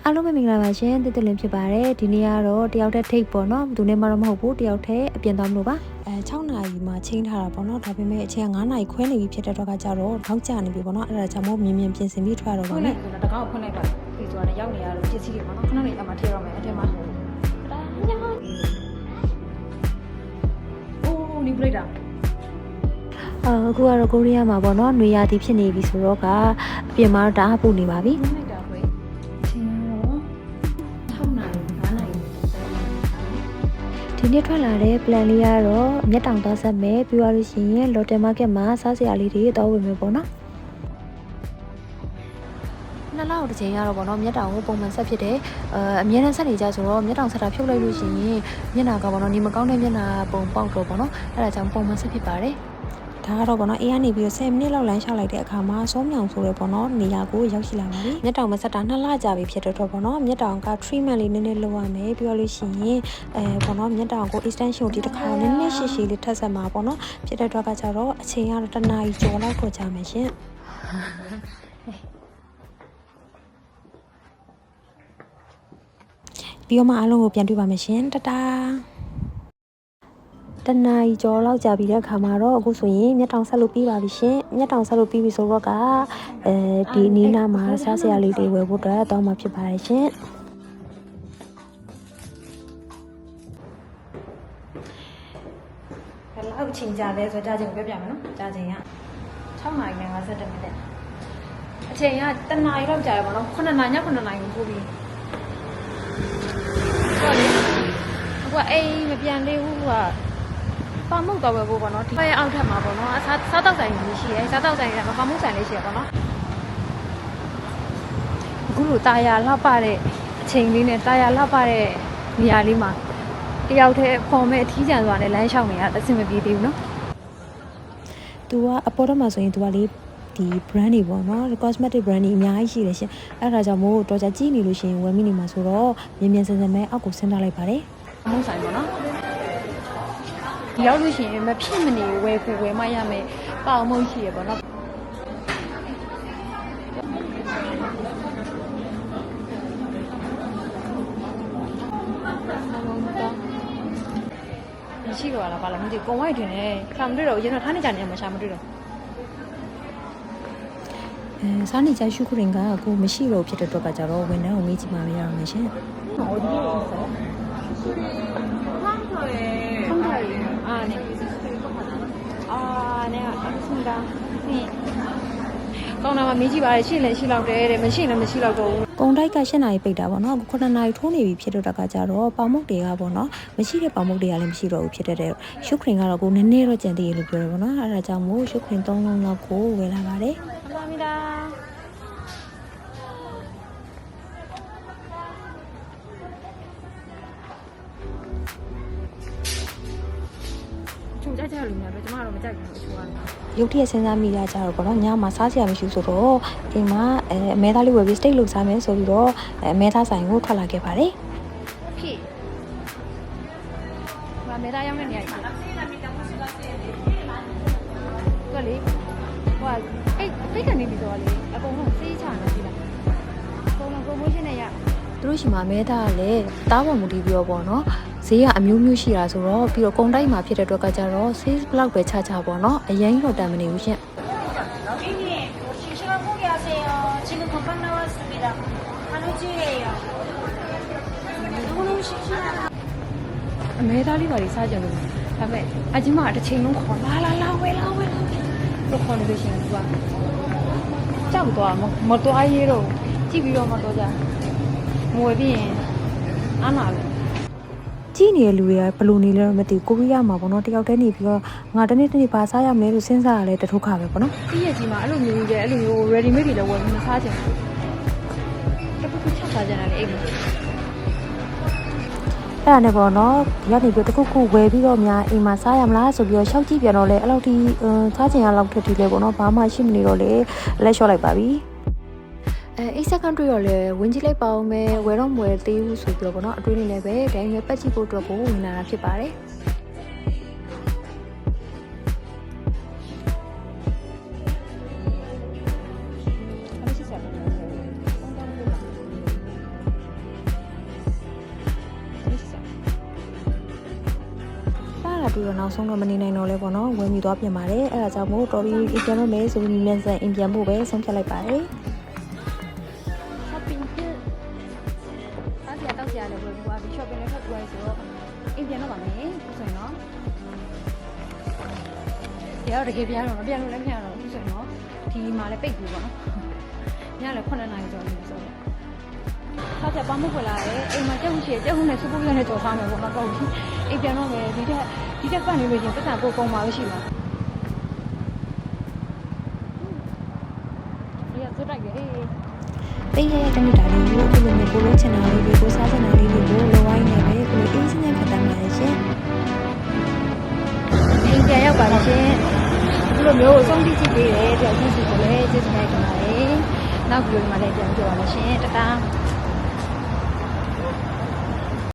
အားလုံးပဲမင်္ဂလာပါရှင်တစ်တလင်းဖြစ်ပါတယ်ဒီနေ့ကတော့တယောက်တည်းထိတ်ပေါ့နော်သူနဲ့မှတော့မဟုတ်ဘူးတယောက်တည်းအပြင်သွားမလို့ပါ6နာရီမှချိန်ထားတာပေါ့နော်ဒါပေမဲ့အချိန်က9နာရီခွဲနေပြီဖြစ်တဲ့တော့ကကြတော့နောက်ကျနေပြီပေါ့နော်အဲ့ဒါကြောင့်မို့မြင်ပြင်ဆင်ပြီးထွက်တော့ပါမယ်တကောက်ဖွင့်လိုက်ပါဒီဆိုတာနဲ့ရောက်နေရတော့ပစ္စည်းတွေပေါ့နော်ခဏလေးအမှထည့်ရမယ်အထက်မှာအိုးနီပလိုက်တာအခုကတော့ကိုရီးယားမှာပေါ့နော်နွေရာသီဖြစ်နေပြီဆိုတော့ကအပြင်မှာတော့တအားပူနေပါပြီဒီနေ့ထွက်လာတဲ့ plan လေးကတော့မြက်တောင်သွားဆက်မယ်ပြီးသွားလို့ရှိရင် Lotte Market မှာစားစရာလေးတွေတောင်းဝင်မယ်ပေါ့နော်နှစ်လောက်တစ်ချိန်ရတော့ပေါ့နော်မြက်တောင်ကိုပုံမှန်ဆက်ဖြစ်တယ်အများနဲ့ဆက်နေကြဆိုတော့မြက်တောင်ဆက်တာဖြုတ်လိုက်လို့ရှိရင်မျက်နှာကပေါ့နော်ဒီမကောင်းတဲ့မျက်နှာပုံပေါက်တော့ပေါ့နော်အဲ့ဒါကြောင့်ပုံမှန်ဆက်ဖြစ်ပါတယ်ဒါကတော့ပေါ့နော်အေးကနေပြီးတော့10မိနစ်လောက်လမ်းလျှောက်လိုက်တဲ့အခါမှာစောမြောင်ဆိုရဲပေါ့နော်နေရာကိုရောက်ရှိလာပါပြီမြက်တောင်မဆက်တာ2လကြာပြီဖြစ်တော့ပေါ့နော်မြက်တောင်က treatment လေးနည်းနည်းလုပ်ရမယ်ပြီးတော့လို့ရှိရင်ပေါ့နော်မြက်တောင်ကို extension ကိုဒီတစ်ခါနည်းနည်းရှည်ရှည်လေးထပ်ဆက်မှာပေါ့နော်ဖြစ်တဲ့တော့ကကြတော့အချိန်ကတော့1နာရီကျော်လောက်ခေါ်ကြမယ်ရှင်ပြီးတော့မှအားလုံးကိုပြန်တွေ့ပါမယ်ရှင်တတာတနာရီကျော်လောက်ကြာပြီးတဲ့အခါမှာတော့အခုဆိုရင်မျက်တောင်ဆက်လို့ပြီးပါပြီရှင်မျက်တောင်ဆက်လို့ပြီးပြီဆိုတော့ဒီနီးနားမှာစားစရာလေးတွေဝယ်ဖို့အတွက်တောင်းမှဖြစ်ပါတယ်ရှင်ဘယ်လောက်ချိန်ကြာလဲဆိုတော့ကြာချိန်ပြပြမယ်နော်ကြာချိန်က6နာရီနဲ့50မိနစ်အချိန်ကတနာရီလောက်ကြာရပါတော့9နာရီည9နာရီကိုပို့ပြီးဟုတ်လေအခုအိမ်မပြန်သေးဘူးကပါမုတ်တော့ပဲပို့ပေါ့နော်ဒီဘက်အောက်ထပ်မှာပေါ့နော်စားတောက်ဆိုင်ကြီးရှိရဲစားတောက်ဆိုင်ကပါမုတ်ဆိုင်လေးရှိရပေါ့နော်အခုလိုတာယာလှပတဲ့အချိန်လေးနဲ့တာယာလှပတဲ့နေရာလေးမှာတယောက်တည်းပေါ်မဲ့အထီးကျန်သွားတဲ့လမ်းလျှောက်နေရအဆင်မပြေသေးဘူးနော်သူကအပေါ်တော့မှဆိုရင်သူကလေဒီ brand တွေပေါ့နော် cosmetic brand တွေအများကြီးရှိတယ်ရှင်အဲ့ဒါကြောင့်မို့တော့ကြည့်နေလို့ရှိရင်ဝယ်မိနေမှာဆိုတော့မြန်ဆန်မဲအောက်ကိုဆင်းထားလိုက်ပါတယ်မုတ်ဆိုင်ပေါ့နော်ဒီရောက်လို့ရှိရင်မဖြစ်မနေဝယ်မရမယ်ပေါ့မုတ်ရှိရပေါ့နော်ရှိတော့လားပါလားမသိကုံဝိုက်တင်နေခါမတွေ့တော့ရင်တော့ထားနေကြနေမှာရှာမတွေ့တော့စားနေကြရှုခရင်ကကိုမရှိတော့ဖြစ်တဲ့တော့ကကြတော့ဝန်ထမ်းကိုမေးကြည့်ပါရအောင်ရှင်ဟောဒီလိုဆိုနဲ့အဆင်တာนี่ကောင်းတာမှမေးကြည့်ပါလေရှင်းလဲရှိလောက်တယ်တဲ့မရှိလည်းမရှိလောက်တော့ဘူးကုံတိုက်က7နာရီပိတ်တာပေါ့နော်အခု9နာရီထိုးနေပြီဖြစ်တော့ကကြတော့ပေါမုတ်တွေကပေါ့နော်မရှိတဲ့ပေါမုတ်တွေကလည်းမရှိတော့ဘူးဖြစ်တဲ့ရှုခရင်ကတော့ကိုနည်းနည်းတော့ကြံသေးရလို့ပြောတယ်ပေါ့နော်အဲ့ဒါကြောင့်မို့ရှုခရင်3လုံးလောက်ကိုဝယ်လာပါတယ်အမမီတာချိုးကြလို့များတော့ကျမတော့မကြိုက်ဘူးချိုးရတာရုတ်တရက်စဉ်းစားမိရကြတော့ပေါ့နော်ညမှာစားစရာမရှိဆိုတော့အိမ်မှာအမဲသားလေးဝယ်ပြီးစတိတ်လုပ်စားမယ်ဆိုပြီးတော့အမဲသားဆိုင်ကိုထွက်လာခဲ့ပါတယ်ဖြစ်မမဲသားရောက်နေနေရပါကလေးဟိုအိတ်ကနေပြီးတော့လေအကုန်လုံးစေးချနေပြီလားအကုန်လုံး promotion နဲ့ရသူတို့ရှိမှာမဲသားကလည်းတားပေါ်မူတည်ပြီးတော့ပေါ့နော်ဈေးကအမျိုးမျိုးရှိတာဆိုတော့ပြီးတော့ကုန်တိုက်မှာဖြစ်တဲ့အတွက်ကကြတော့ sales block ပဲချပေါ့နော်အရင်တော့တန်မနေဘူးရှင်အမဲသားလေးပါလေးစားကြလို့ဒါပေမဲ့အကြီးမတစ်ချိန်လုံးခေါ်လာဝဲလို့ခေါ်နေလို့ရှိရင်သူကကြောက်သွားမတော်ရေးတော့ကြည့်ပြီးတော့မတော်ကြငွေပြီးရင်အားနာလို့ကြည့်နေတဲ့လူတွေကဘယ်လိုနေလဲတော့မသိဘူးကိုရီးယားမှာပေါ့နော်တယောက်တည်းနေပြီးတော့ငါတနေ့ပါစားရမယ်လို့စဉ်းစားရလဲတထုခါပဲပေါ့နော်ဒီရဲ့ကြီးမှာအဲ့လိုမျိုးကြီးအဲ့လိုမျိုး ready made တွေလည်းဝယ်မစားချင်ဘူးတခုချက်စားကြတယ်အိမ်မှာအဲ့ဒါနဲ့ပေါ့နော်ဒီကနေပြီးတခုဝယ်ပြီးတော့များအိမ်မှာစားရမလားဆိုပြီးတော့ရှောက်ကြည့်ပြန်တော့လဲအဲ့လောက်ထိစားချင်ရလောက်ထက်ထိလဲပေါ့နော်ဘာမှရှိမနေတော့လေလက်လျှော့လိုက်ပါပြီအိတ်ဆက်ကန်တွေ့တော့လဲဝင်ကြည့်လိုက်ပါဦးမယ်ဝယ်တော့မဝယ်သေးဘူးဆိုပြီးတော့ပေါ့နော်အတွင်းလေးလည်းပဲဒိုင်းနဲ့ပတ်ကြည့်ဖို့အတွက်ကိုဝင်လာတာဖြစ်ပါတယ် တော့နောက်ဆုံးတော့မနေနိုင်တော့လဲပေါ့နော်ဝယ်မိသွားပြန်ပါတယ်အဲ့ဒါကြောင့်မို့တော်ပြီးအိမ်ပြန်တော့မယ်ဆိုပြီးမြန်ဆန်အိမ်ပြန်ဖို့ပဲဆုံးဖြတ်လိုက်ပါတယ် shopping ဖြစ်အားစရာတောက်စရာလည်းဘယ်လိုဒီ shopping လည်းဖတ်ပြီးဆိုတော့အိမ်ပြန်တော့ပါမယ်ဆိုရင်နော်ဒီတော့တကယ်ပြန်တော့မပြန်လို့လည်းမရတော့ဘူးဆိုရင်နော်ဒီမှာလည်းပိတ်ဘူးပေါ့နော်ညလည်း9နာရီကျော်နေပြီဆိုတော့ဆောက်ချက်ပန်းမဖွယ်လာတယ်အိမ်မှာကြောက်ရှိကြောက်နဲ့စပုတ်ရနဲ့ကြော်စားမယ်ပေါ့နော်ပေါ့အိမ်ပြန်တော့မယ်ဒီတက်ပတ်နေလို့ရှင်ပတ်စံပို့ကုန်ပါလို့ရှိမှာဒီကဇွတ်တိုက်တယ် တိတ်ရဲ့တမိတာလေးကိုအခုလိုမျိုးပို့လို့ချင်တာလေးတွေကိုစားချင်တာလေးတွေကိုလိုဝိုင်းနေပဲကိုလိုအေးစင်းနဲ့ဖတ်တမ်းပါလေရှင် အိမ်ပြန်ရောက်ပါလိမ့်ရှင်ဒီလိုမျိုးဆုံးဖြတ်ကြည့်ပေးတယ်ပြောင်းကြည့်စီကိုလည်းကျေးဇူးတင်ပါတယ်နောက်ဗီဒီယိုမှာလည်းပြန်ပြောပါမယ်ရှင်တတား